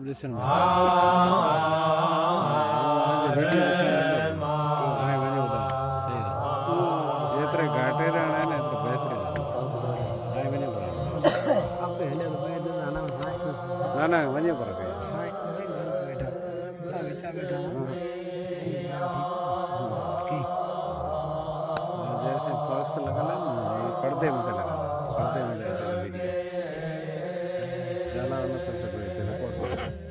दर्शन में वीडियो दर्शन सही जितने घाटे रहना है ना इतने बेहतरीन है बने ना ना वने पर जैसे पक्ष लगा ना पर्दे में लगा पर्दे में वीडियो चला तो सब रिकॉर्ड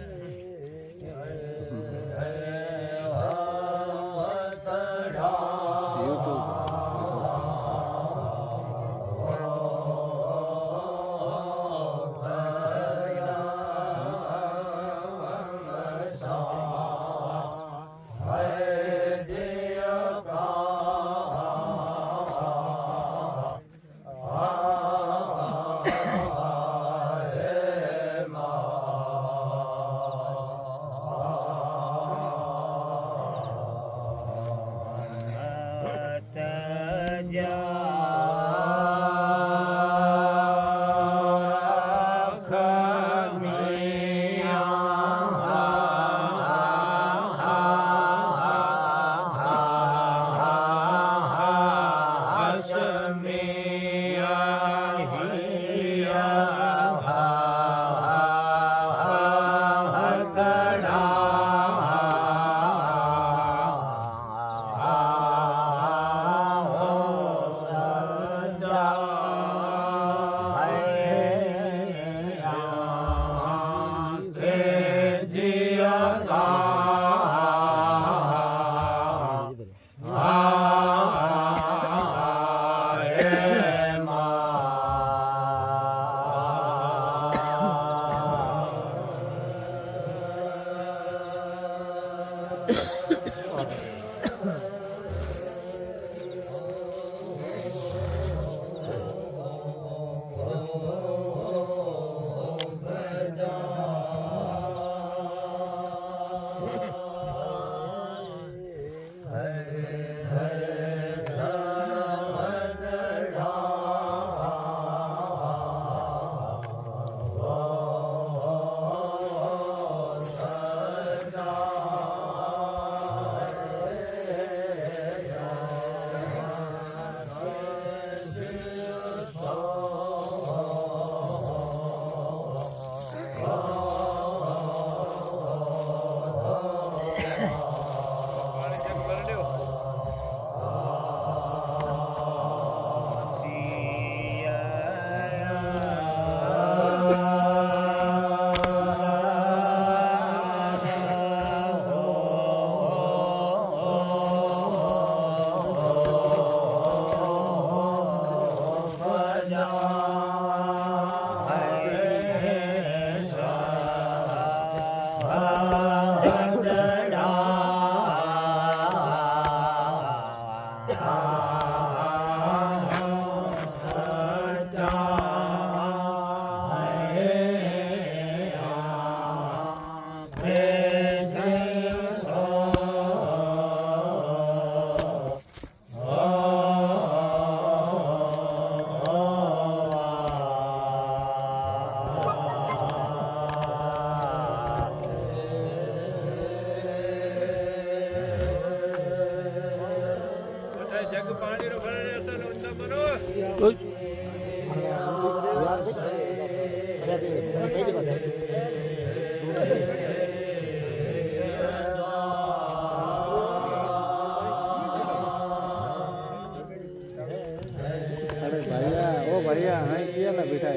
भैया हाँ किया ना बेटा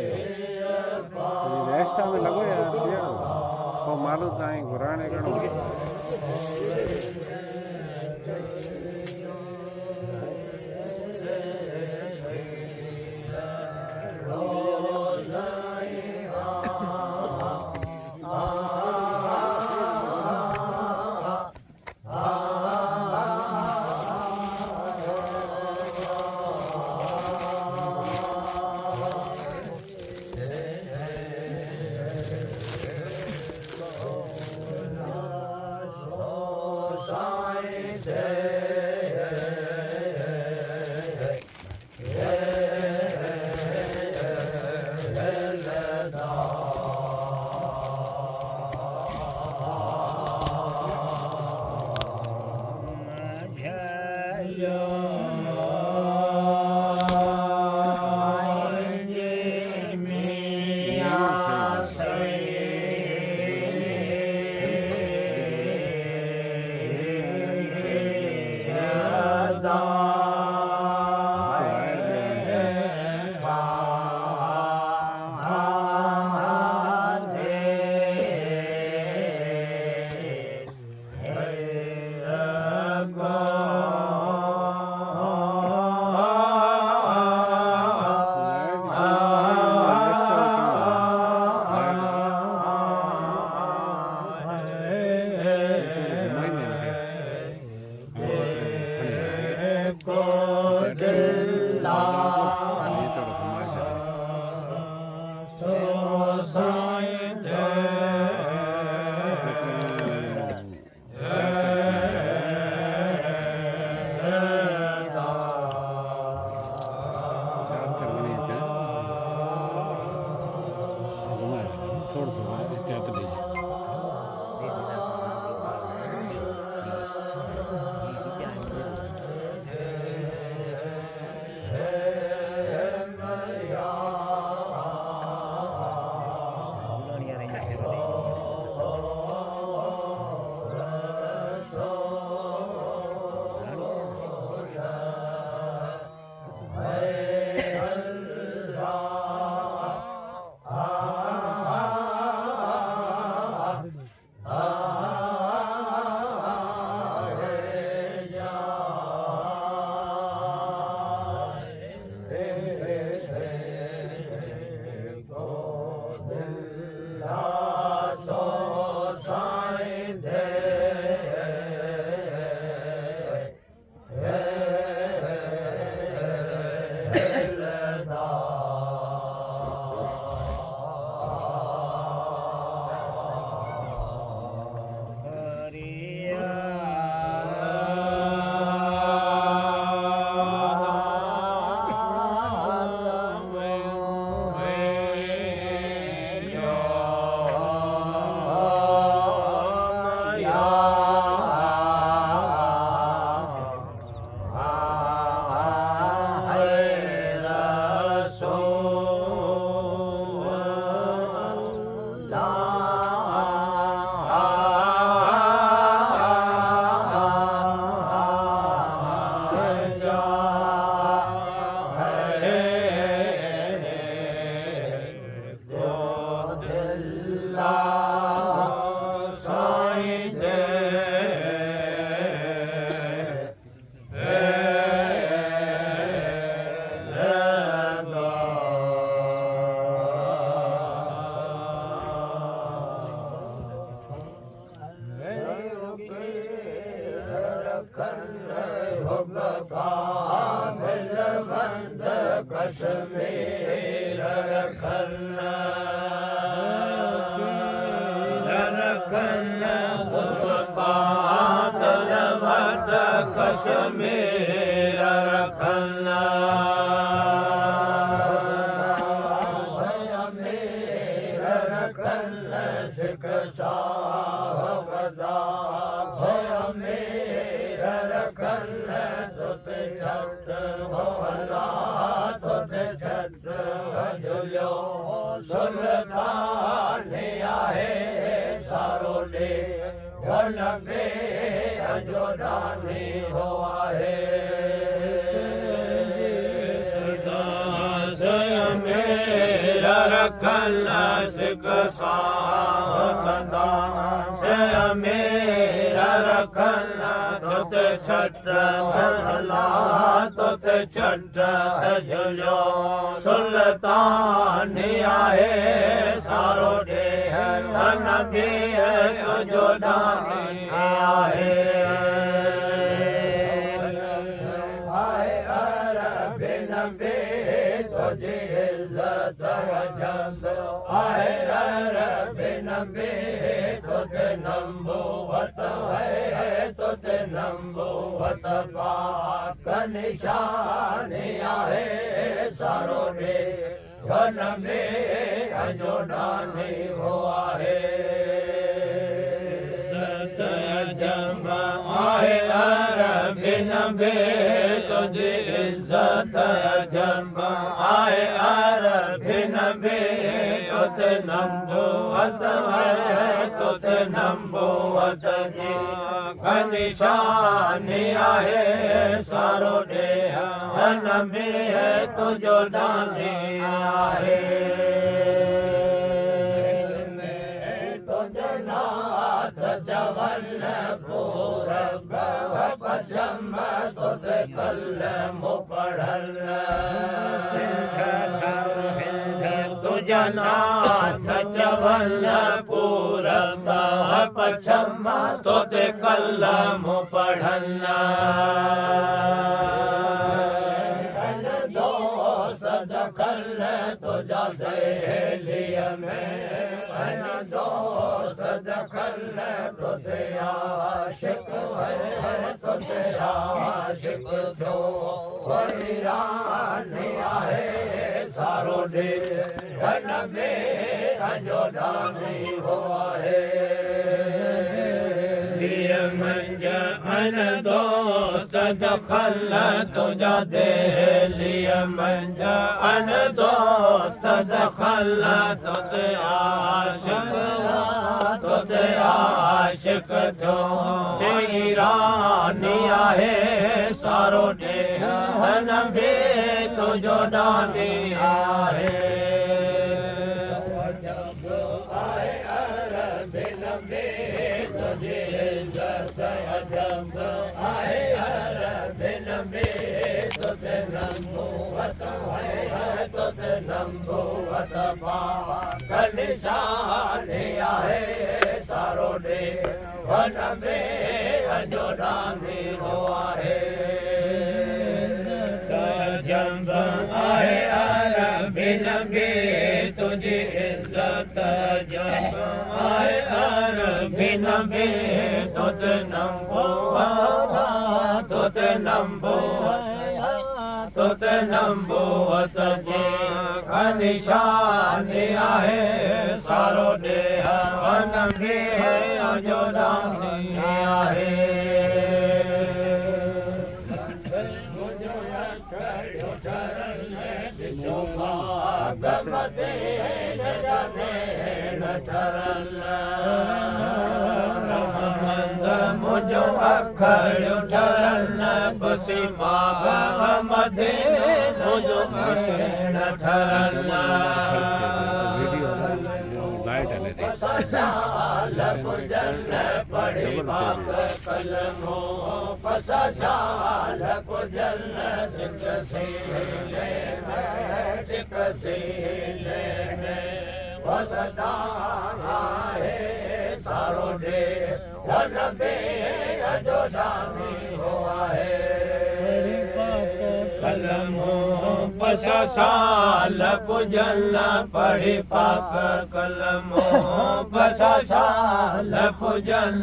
रेस्ट में लगो यार किया वो मालूम ताई घुराने करो Say कश्मीर रखना अमीर रखना सिख साहबदा अमीर रखना तुत छट भोला तुत छट भजलो सुल्तान आहे सारो डे वन में अजोदानी हो आहे मेरा रखना सिख सदा मेरा रखना तुत छट भला तुत छट झुलो सुल्तान आहे सारो डे तन बि तुझो दानी आहे तुझी इज़्ज़त वजंद आहे बिन में तुझे नंबूवत है तुझे नंबूवत पाक निशानी आहे सारो डे घन में अजोदानी हो आहे सतजम आहे बिन में तुझी इज़्ज़त जम आए बिन में तुझे नंबूवत है तुझे नंबूवत जी निशानी आहे सारो डे हन में तुझो दानी आहे तुझे नाथ जवन पूरब पश्चिम तुझे कलम पढ़ल तुझा नाथ जवन पूरब पश्चिम तुझे कलम पढ़ना दोस्त दखल तुझा दहलीअ में दोस्त दखल तुझे आशिक है तुझे आशिक जो वैरानी आहे सारो डे घन में अजोदानी हो आहे मंज अन दोस्त दखल तुझा दहलीअ मंज अन दोस्त दखल तुझे आशिक जो वीरानी आहे सारो डे हन में तुझो दानी आहे तुझे इज़्ज़त अजब आहे बिन में तुझे नंबूवत है तुझे नंबूवत पाक निशानी आहे सारो डे वन में अजोदानी हो आहे जंब आहे बिन में तुझी इज़्ज़त जब आहे बिन में तुझे नंबूवत जी निशानी आहे सारो डे वन में अजोदानी आहे मुझो अखड़ ठरन बसी मां मधे मुझो न ठरन लाइट है पढ़ी बात कलमो पसाल पुजल सिख सीले में वसदा आहे सारो डे वन में अजोदानी हो आहे कलमो पसा साल पुजल पढ़ी पाक कलमो पसा साल पुजल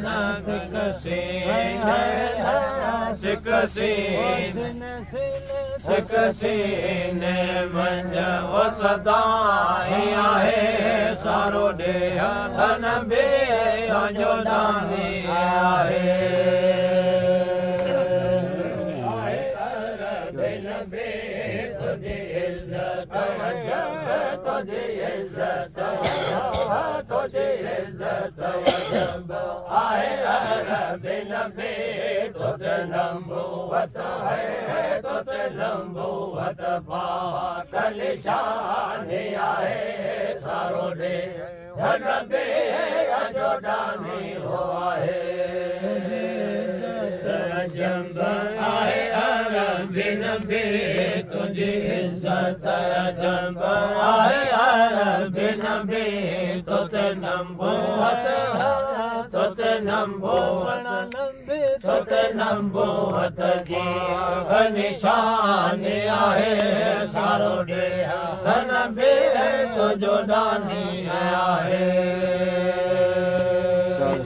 सिकसीन मंझ वसदाई आहे सारो ॾेह धन बे जो दानी आहे तुझी इज़्ज़त वजब तुझी इज़्ज़त तुझी इज़्ज़त वजब आहे अरबी नबी तुझे नबूवत है तुझे नबूवत पाक निशानी आहे सारो ॾे नबी जो दानी हो आहे जंब आहे अरबी नबी तुझी इज़्ज़त जंब आहे अरबी नबी तुझे नबूवत तुझे नबूवत जी निशानी आहे सारो ॾे नबी तुझो दानी आहे साल